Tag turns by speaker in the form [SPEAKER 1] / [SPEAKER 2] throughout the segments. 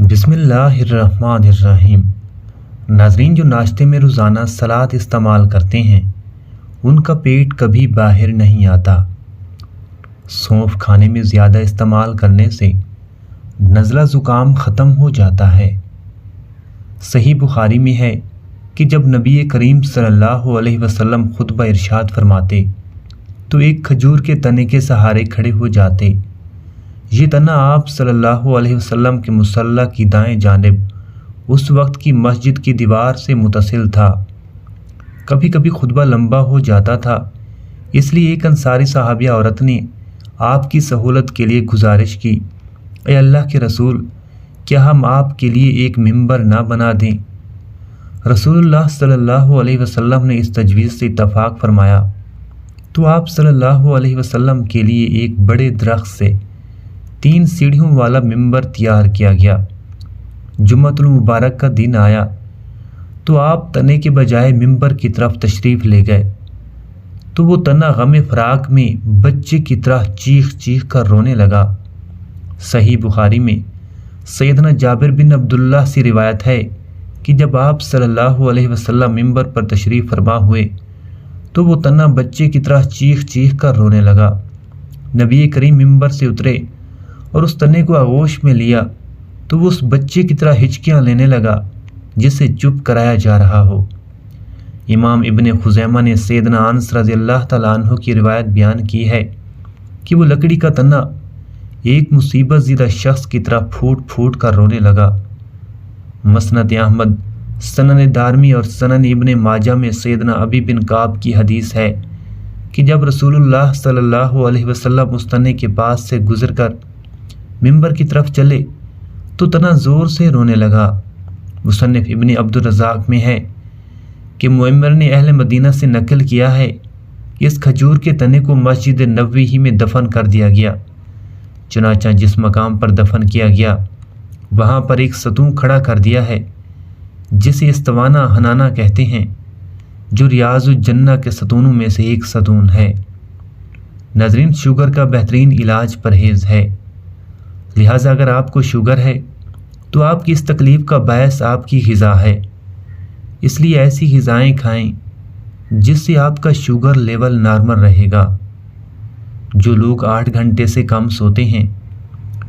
[SPEAKER 1] बिस्मिल्लाहिर्रहमानिर्रहीम। नाज़रीन, जो नाश्ते में रोज़ाना सलाद इस्तेमाल करते हैं उनका पेट कभी बाहर नहीं आता। सौंफ खाने में ज़्यादा इस्तेमाल करने से नज़ला ज़ुकाम ख़त्म हो जाता है। सही बुखारी में है कि जब नबी करीम सल्लल्लाहु अलैहि वसल्लम खुतबा इरशाद फरमाते तो एक खजूर के तने के सहारे खड़े हो जाते। ये तना आप सल्लल्लाहु अलैहि वसल्लम के मुसल्ला की दाएं जानिब उस वक्त की मस्जिद की दीवार से मुतसिल था। कभी कभी खुतबा लंबा हो जाता था, इसलिए एक अंसारी सहाबिया औरत ने आपकी सहूलत के लिए गुजारिश की, ए अल्लाह के रसूल, क्या हम आपके लिए एक मिंबर ना बना दें? रसूलुल्लाह सल्लल्लाहु अलैहि वसल्लम ने इस तजवीज़ से इत्तफाक फरमाया तो आप सल्लल्लाहु अलैहि वसल्लम के लिए एक बड़े दरख्त से 3 सीढ़ियों वाला मिंबर तैयार किया गया। जुम्मतुल मुबारक का दिन आया तो आप तने के बजाय मिंबर की तरफ तशरीफ़ ले गए तो वो तना गम फराक में बच्चे की तरह चीख चीख कर रोने लगा। सही बुखारी में सैयदना जाबिर बिन अब्दुल्लाह से रिवायत है कि जब आप सल्लल्लाहु अलैहि वसल्लम मिंबर पर तशरीफ़ फरमा हुए तो वो तना बच्चे की तरह चीख चीख कर रोने लगा। नबी करीम मिंबर से उतरे और उस तने को आगोश में लिया तो वो उस बच्चे की तरह हिचकियाँ लेने लगा जिसे चुप कराया जा रहा हो। इमाम इब्ने खुज़ैमा ने सैयदना अनस रज़ियल्लाहु तआला अन्हु की रिवायत बयान की है कि वो लकड़ी का तना एक मुसीबत ज़िदा शख्स की तरह फूट फूट कर रोने लगा। मसनद अहमद, सनन दारमी और सनन इब्ने माजा में सैयदना अबी बिन काब की हदीस है कि जब रसूलुल्लाह सल्लल्लाहु अलैहि वसल्लम उस तने के पास से गुजरकर मिंबर की तरफ चले तो तना ज़ोर से रोने लगा। मुसन्निफ इब्ने अब्दुर रज़ाक में है कि मुअम्मर ने अहले मदीना से नकल किया है कि इस खजूर के तने को मस्जिद नबवी ही में दफन कर दिया गया। चुनाचा जिस मकाम पर दफन किया गया वहाँ पर एक सतून खड़ा कर दिया है जिसे इस्तवाना हनाना कहते हैं, जो रियाजुल जन्ना के सतूनों में से एक सतून है। नाज़रीन, शुगर का बेहतरीन इलाज परहेज़ है, लिहाजा अगर आपको शुगर है तो आपकी इस तकलीफ़ का बायस आपकी ग़िज़ा है। इसलिए ऐसी ग़िज़ाएँ खाएं जिससे आपका शुगर लेवल नॉर्मल रहेगा। जो लोग 8 घंटे से कम सोते हैं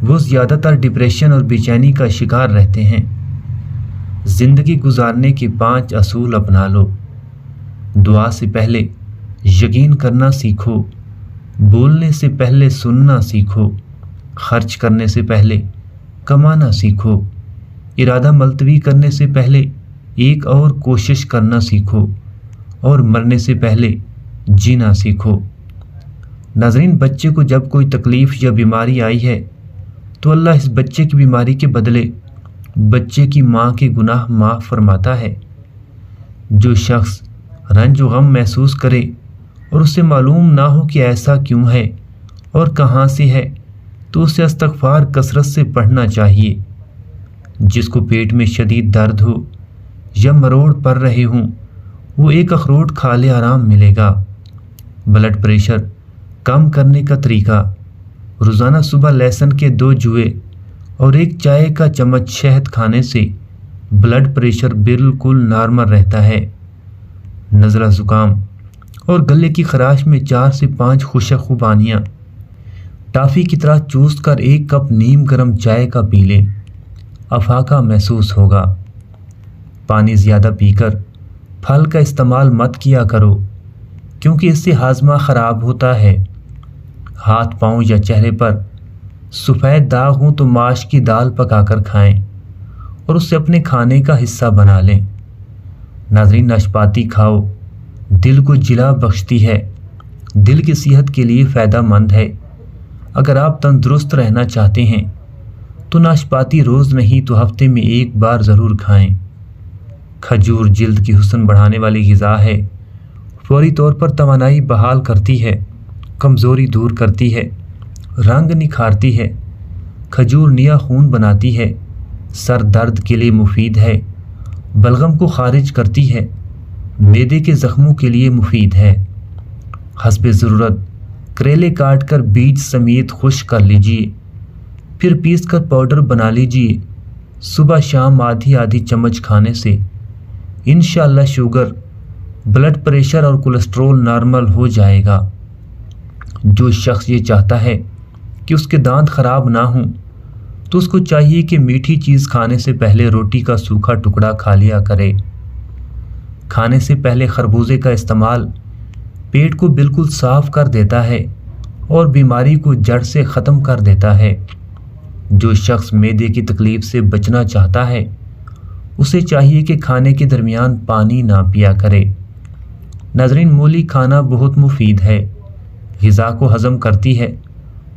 [SPEAKER 1] वो ज़्यादातर डिप्रेशन और बेचैनी का शिकार रहते हैं। ज़िंदगी गुजारने के 5 असूल अपना लो। दुआ से पहले यकीन करना सीखो, बोलने से पहले सुनना सीखो, खर्च करने से पहले कमाना सीखो, इरादा मुलतवी करने से पहले एक और कोशिश करना सीखो और मरने से पहले जीना सीखो। नाज़रीन, बच्चे को जब कोई तकलीफ़ या बीमारी आई है तो अल्लाह इस बच्चे की बीमारी के बदले बच्चे की माँ के गुनाह माफ़ फरमाता है। जो शख्स रंज व गम महसूस करे और उसे मालूम ना हो कि ऐसा क्यों है और कहाँ से है तो उसे इस्तग़फ़ार कसरत से पढ़ना चाहिए। जिसको पेट में शदीद दर्द हो या मरोड़ पड़ रहे हों वो एक अखरोट खा ले, आराम मिलेगा। ब्लड प्रेशर कम करने का तरीका: रोज़ाना सुबह लहसुन के 2 जुए और 1 चाय का चम्मच शहद खाने से ब्लड प्रेशर बिल्कुल नॉर्मल रहता है। नज़ला ज़ुकाम और गले की खराश में 4 से 5 खुशक खुबानियाँ टाफ़ी की तरह चूस कर 1 कप नीम गर्म चाय का पी लें, अफाका महसूस होगा। पानी ज़्यादा पीकर फल का इस्तेमाल मत किया करो क्योंकि इससे हाजमा ख़राब होता है। हाथ पाँव या चेहरे पर सफ़ेद दाग हों तो माश की दाल पकाकर खाएं और उसे अपने खाने का हिस्सा बना लें। नाज़रीन, नाशपाती खाओ, दिल को जिला बख्शती है, दिल की सेहत के लिए फ़ायदा मंद है। अगर आप तंदुरुस्त रहना चाहते हैं तो नाशपाती रोज़ नहीं तो हफ्ते में 1 बार ज़रूर खाएं। खजूर जिल्द की हुस्न बढ़ाने वाली ग़िज़ा है, फौरी तौर पर तवानाई बहाल करती है, कमज़ोरी दूर करती है, रंग निखारती है। खजूर निया खून बनाती है, सर दर्द के लिए मुफीद है, बलगम को खारिज करती है, मैदे के ज़ख्मों के लिए मुफीद है। हस्बे ज़रूरत करेले काट कर बीज समेत खुश्क कर लीजिए, फिर पीस कर पाउडर बना लीजिए। सुबह शाम आधी आधी चम्मच खाने से इंशाअल्लाह शुगर, ब्लड प्रेशर और कोलेस्ट्रॉल नॉर्मल हो जाएगा। जो शख्स ये चाहता है कि उसके दांत खराब ना हों, तो उसको चाहिए कि मीठी चीज़ खाने से पहले रोटी का सूखा टुकड़ा खा लिया करे। खाने से पहले खरबूजे का इस्तेमाल पेट को बिल्कुल साफ कर देता है और बीमारी को जड़ से ख़त्म कर देता है। जो शख्स मैदे की तकलीफ़ से बचना चाहता है, उसे चाहिए कि खाने के दरमियान पानी ना पिया करे। नाज़रीन, मूली खाना बहुत मुफीद है, ग़िज़ा को हज़म करती है,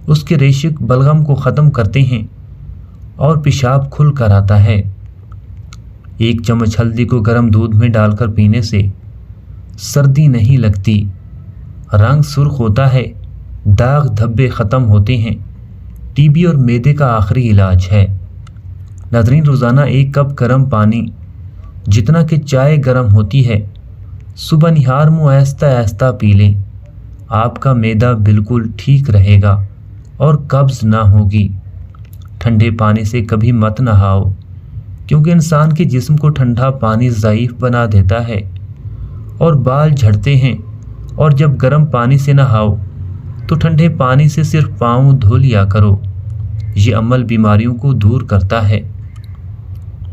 [SPEAKER 1] उसके रेशिक बलगम को ख़त्म करते हैं और पेशाब खुल कर आता है। 1 चम्मच हल्दी को गर्म दूध में डालकर पीने से सर्दी नहीं लगती, रंग सुर्ख होता है, दाग धब्बे ख़त्म होते हैं। टीबी और मैदे का आखिरी इलाज है। नाज़रीन, रोज़ाना 1 कप गर्म पानी जितना कि चाय गर्म होती है, सुबह निहार मुँह आहिस्ता आहिस्ता पी लें। आपका मैदा बिल्कुल ठीक रहेगा और कब्ज़ ना होगी। ठंडे पानी से कभी मत नहाओ, क्योंकि इंसान के जिस्म को ठंडा पानी ज़ईफ़ बना देता है और बाल झड़ते हैं। और जब गर्म पानी से नहाओ तो ठंडे पानी से सिर्फ पाँव धो लिया करो। ये अमल बीमारियों को दूर करता है।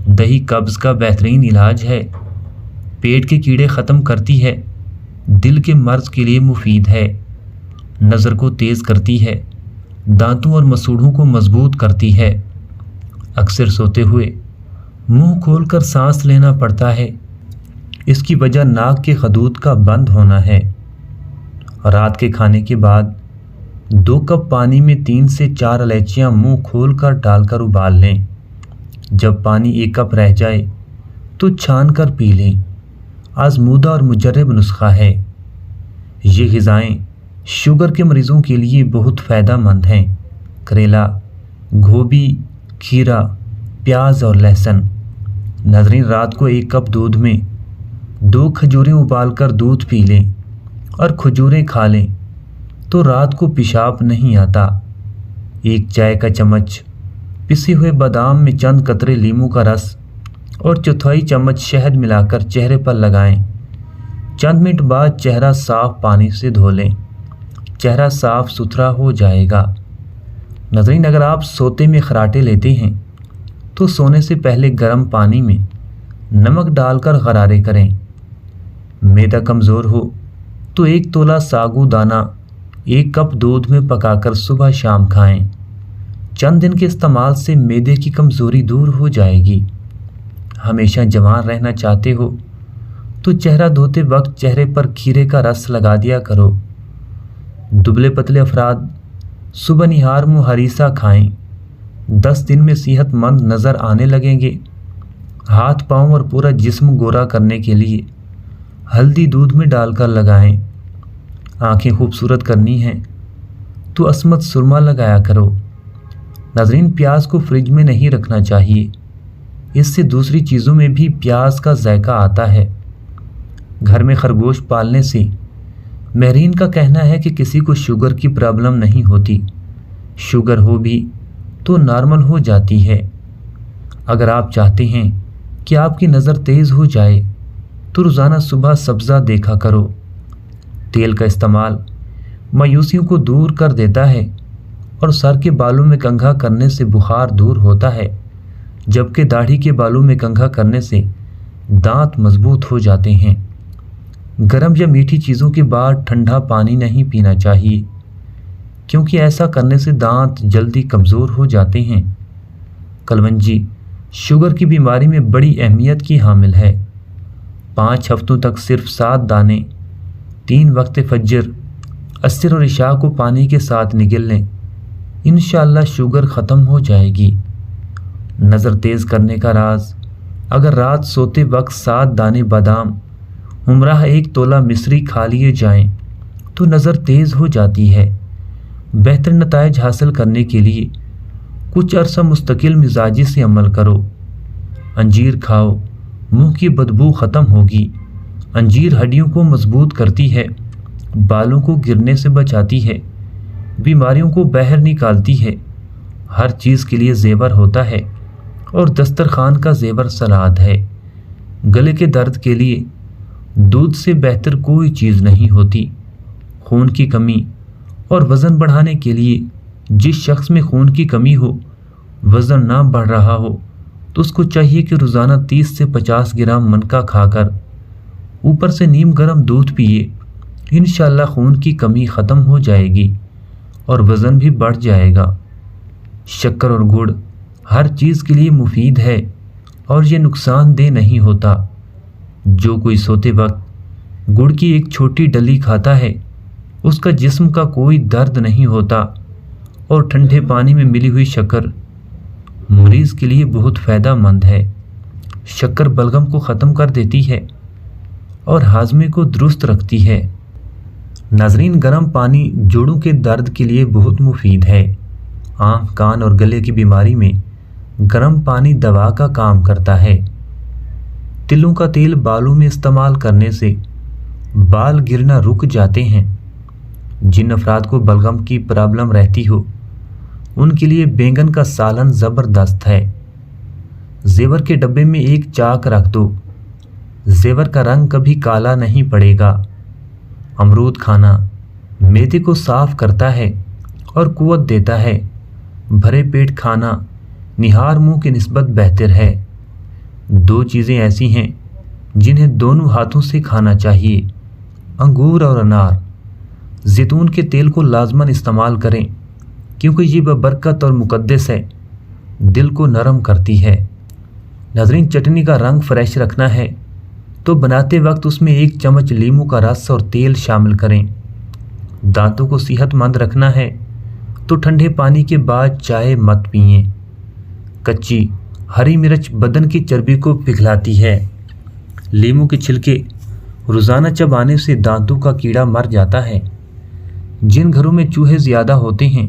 [SPEAKER 1] दही कब्ज़ का बेहतरीन इलाज है, पेट के कीड़े ख़त्म करती है, दिल के मर्ज़ के लिए मुफीद है, नज़र को तेज़ करती है, दांतों और मसूड़ों को मजबूत करती है। अक्सर सोते हुए मुंह खोलकर सांस लेना पड़ता है, इसकी वजह नाक के खदूद का बंद होना है। रात के खाने के बाद 2 कप पानी में 3 से 4 इलायचियाँ मुंह खोलकर डालकर उबाल लें। जब पानी 1 कप रह जाए तो छान कर पी लें। आज़मूदा और मुजर्रब नुस्खा है। ये ग़िज़ाएँ शुगर के मरीज़ों के लिए बहुत फ़ायदेमंद हैं। करेला, गोभी, खीरा, प्याज और लहसुन। नाज़रीन, रात को 1 कप दूध में 2 खजूरें उबालकर दूध पी लें और खजूरें खा लें तो रात को पेशाब नहीं आता। 1 चाय का चम्मच पिसे हुए बादाम में चंद कतरे लीमू का रस और 1/4 चम्मच शहद मिलाकर चेहरे पर लगाएं। चंद मिनट बाद चेहरा साफ पानी से धो लें, चेहरा साफ सुथरा हो जाएगा। नाज़रीन, अगर आप सोते में खराटे लेते हैं तो सोने से पहले गर्म पानी में नमक डालकर गरारे करें। मैदा कमज़ोर हो तो 1 तोला सागू दाना 1 कप दूध में पकाकर सुबह शाम खाएं। चंद दिन के इस्तेमाल से मैदे की कमज़ोरी दूर हो जाएगी। हमेशा जवान रहना चाहते हो तो चेहरा धोते वक्त चेहरे पर खीरे का रस लगा दिया करो। दुबले पतले अफराद सुबह निहार मुँह हरीसा खाएं। 10 दिन में सेहतमंद नज़र आने लगेंगे। हाथ पाँव और पूरा जिस्म गोरा करने के लिए हल्दी दूध में डालकर लगाएं। आंखें खूबसूरत करनी हैं तो अस्मत सुरमा लगाया करो। नाज़रीन, प्याज को फ्रिज में नहीं रखना चाहिए, इससे दूसरी चीज़ों में भी प्याज का जायका आता है। घर में खरगोश पालने से महरीन का कहना है कि किसी को शुगर की प्रॉब्लम नहीं होती, शुगर हो भी तो नॉर्मल हो जाती है। अगर आप चाहते हैं कि आपकी नज़र तेज़ हो जाए तो रोज़ाना सुबह सब्ज़ा देखा करो। तेल का इस्तेमाल मायूसियों को दूर कर देता है और सर के बालों में कंघा करने से बुखार दूर होता है, जबकि दाढ़ी के बालों में कंघा करने से दांत मजबूत हो जाते हैं। गर्म या मीठी चीज़ों के बाद ठंडा पानी नहीं पीना चाहिए, क्योंकि ऐसा करने से दांत जल्दी कमज़ोर हो जाते हैं। कलवंजी शुगर की बीमारी में बड़ी अहमियत की हामिल है। 5 हफ्तों तक सिर्फ 7 दाने 3 वक्त फज्र, अस्र और इशा को पानी के साथ निगल लें। इंशाअल्लाह शुगर ख़त्म हो जाएगी। नज़र तेज़ करने का राज, अगर रात सोते वक्त 7 दाने बादाम उमराह 1 तोला मिश्री खा लिए जाएं तो नज़र तेज़ हो जाती है। बेहतर नताइज हासिल करने के लिए कुछ अरसा मुस्तकिल मिजाजी से अमल करो। अंजीर खाओ, मुंह की बदबू ख़त्म होगी। अंजीर हड्डियों को मजबूत करती है, बालों को गिरने से बचाती है, बीमारियों को बाहर निकालती है, हर चीज़ के लिए ज़ेवर होता है और दस्तरखान का जेवर सलाद है। गले के दर्द के लिए दूध से बेहतर कोई चीज़ नहीं होती। खून की कमी और वज़न बढ़ाने के लिए जिस शख्स में खून की कमी हो, वज़न ना बढ़ रहा हो, तो उसको चाहिए कि रोज़ाना 30 से 50 ग्राम मनका खाकर ऊपर से नीम गर्म दूध पिए। इंशाअल्लाह खून की कमी ख़त्म हो जाएगी और वज़न भी बढ़ जाएगा। शक्कर और गुड़ हर चीज़ के लिए मुफीद है और ये नुकसानदेह नहीं होता। जो कोई सोते वक्त गुड़ की एक छोटी डली खाता है, उसका जिस्म का कोई दर्द नहीं होता। और ठंडे पानी में मिली हुई शक्कर मरीज़ के लिए बहुत फ़ायदेमंद है। शक्कर बलगम को ख़त्म कर देती है और हाजमे को दुरुस्त रखती है। नाज़रीन, गर्म पानी जोड़ों के दर्द के लिए बहुत मुफीद है। आँख, कान और गले की बीमारी में गर्म पानी दवा का काम करता है। तिलों का तेल बालों में इस्तेमाल करने से बाल गिरना रुक जाते हैं। जिन अफराद को बलगम की प्रॉब्लम रहती हो, उनके लिए बैंगन का सालन ज़बरदस्त है। जेवर के डब्बे में एक चाक रख दो, जेवर का रंग कभी काला नहीं पड़ेगा। अमरूद खाना मैदे को साफ करता है और कुव्वत देता है। भरे पेट खाना निहार मुंह की निस्बत बेहतर है। दो चीज़ें ऐसी हैं जिन्हें दोनों हाथों से खाना चाहिए, अंगूर और अनार। जैतून के तेल को लाजमन इस्तेमाल करें क्योंकि ये बबरकत और मुकद्दस है, दिल को नरम करती है। नाज़रीन, चटनी का रंग फ्रेश रखना है तो बनाते वक्त उसमें 1 चम्मच लीमू का रस और तेल शामिल करें। दांतों को सेहतमंद रखना है तो ठंडे पानी के बाद चाय मत पिएं। कच्ची हरी मिर्च बदन की चर्बी को पिघलाती है। लीमू के छिलके रोज़ाना चबाने से दांतों का कीड़ा मर जाता है। जिन घरों में चूहे ज़्यादा होते हैं,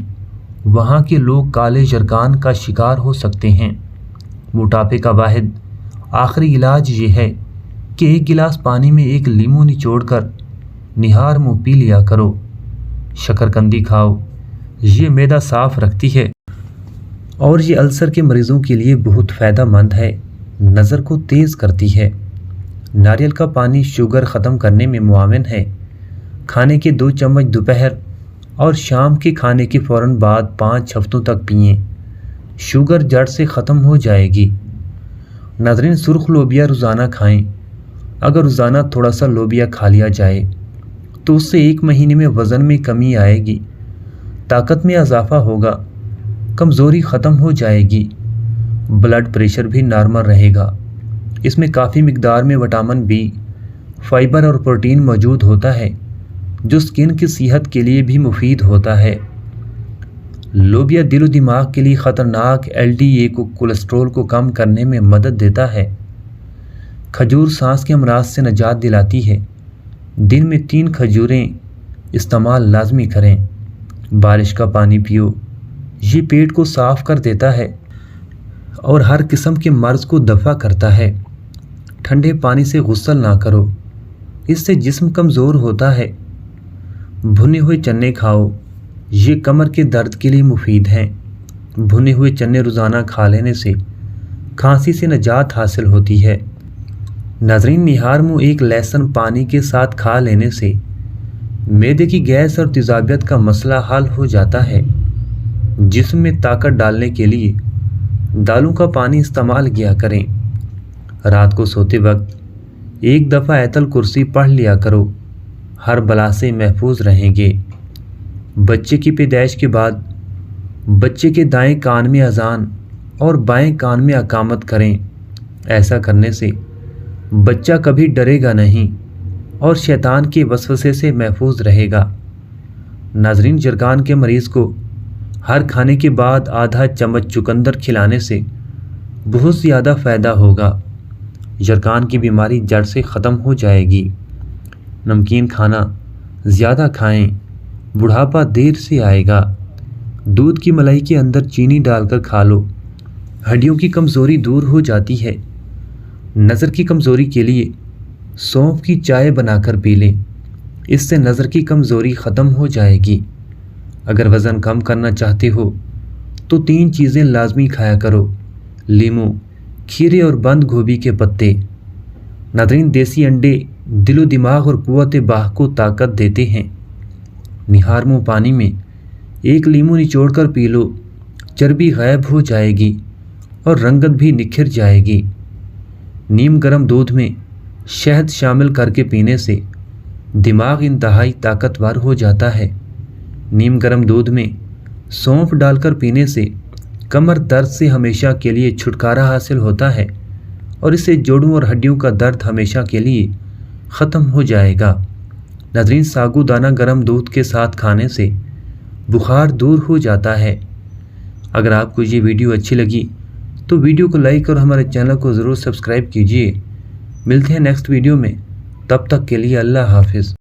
[SPEAKER 1] वहाँ के लोग काले जरकान का शिकार हो सकते हैं। मोटापे का वाहिद आखिरी इलाज ये है कि 1 गिलास पानी में 1 लीमू निचोड़कर निहार मुँह पी लिया करो। शकरकंदी खाओ, ये मैदा साफ रखती है और ये अल्सर के मरीज़ों के लिए बहुत फ़ायदेमंद है। नज़र को तेज़ करती है। नारियल का पानी शुगर ख़त्म करने में मुआविन है। खाने के 2 चम्मच दोपहर और शाम के खाने के फ़ौरन बाद 5 हफ्तों तक पिएं। शुगर जड़ से ख़त्म हो जाएगी। नाज़रीन, सुर्ख लोबिया रोज़ाना खाएं। अगर रोज़ाना थोड़ा सा लोबिया खा लिया जाए तो उससे 1 महीने में वज़न में कमी आएगी, ताकत में इजाफा होगा, कमज़ोरी ख़त्म हो जाएगी, ब्लड प्रेशर भी नॉर्मल रहेगा। इसमें काफ़ी मिकदार में विटामिन बी, फाइबर और प्रोटीन मौजूद होता है जो स्किन की सेहत के लिए भी मुफीद होता है। लोबिया दिल और दिमाग के लिए ख़तरनाक LDA को कोलेस्ट्रॉल को कम करने में मदद देता है। खजूर सांस के अमराज से निजात दिलाती है। दिन में 3 खजूरें इस्तेमाल लाजमी करें। बारिश का पानी पियो, ये पेट को साफ़ कर देता है और हर किस्म के मर्ज़ को दफ़ा करता है। ठंडे पानी से गुस्ल ना करो, इससे जिस्म कमज़ोर होता है। भुने हुए चने खाओ, ये कमर के दर्द के लिए मुफीद हैं। भुने हुए चने रोज़ाना खा लेने से खांसी से निजात हासिल होती है। नाज़रीन, निहार मुँह 1 लहसुन पानी के साथ खा लेने से मैदे की गैस और तेज़ाबियत का मसला हल हो जाता है। जिस्म में ताकत डालने के लिए दालों का पानी इस्तेमाल किया करें। रात को सोते वक्त 1 दफ़ा आयतल कुर्सी पढ़ लिया करो, हर बला से महफूज रहेंगे। बच्चे की पैदाइश के बाद बच्चे के दाएं कान में अजान और बाएं कान में अकामत करें। ऐसा करने से बच्चा कभी डरेगा नहीं और शैतान के वसवसे से महफूज रहेगा। नाज़रीन, जरकान के मरीज़ को हर खाने के बाद आधा चम्मच चुकंदर खिलाने से बहुत ज़्यादा फ़ायदा होगा। जरकान की बीमारी जड़ से ख़त्म हो जाएगी। नमकीन खाना ज़्यादा खाएं, बुढ़ापा देर से आएगा। दूध की मलाई के अंदर चीनी डालकर खा लो, हड्डियों की कमज़ोरी दूर हो जाती है। नज़र की कमज़ोरी के लिए सौंफ की चाय बनाकर पी लें, इससे नज़र की कमज़ोरी ख़त्म हो जाएगी। अगर वज़न कम करना चाहते हो तो 3 चीज़ें लाजमी खाया करो, लीमू, खीरे और बंद गोभी के पत्ते। नाज़रीन, देसी अंडे दिलो दिमाग और कुव्वत बाह को ताकत देते हैं। निहार मुँह पानी में 1 लीमू निचोड़कर पी लो, चर्बी गायब हो जाएगी और रंगत भी निखर जाएगी। नीम गर्म दूध में शहद शामिल करके पीने से दिमाग इंतहाई ताकतवर हो जाता है। नीम गर्म दूध में सौंफ डालकर पीने से कमर दर्द से हमेशा के लिए छुटकारा हासिल होता है और इससे जोड़ों और हड्डियों का दर्द हमेशा के लिए ख़त्म हो जाएगा। नाज़रीन, साबूदाना गर्म दूध के साथ खाने से बुखार दूर हो जाता है। अगर आपको ये वीडियो अच्छी लगी तो वीडियो को लाइक और हमारे चैनल को ज़रूर सब्सक्राइब कीजिए। मिलते हैं नेक्स्ट वीडियो में, तब तक के लिए अल्लाह हाफिज़।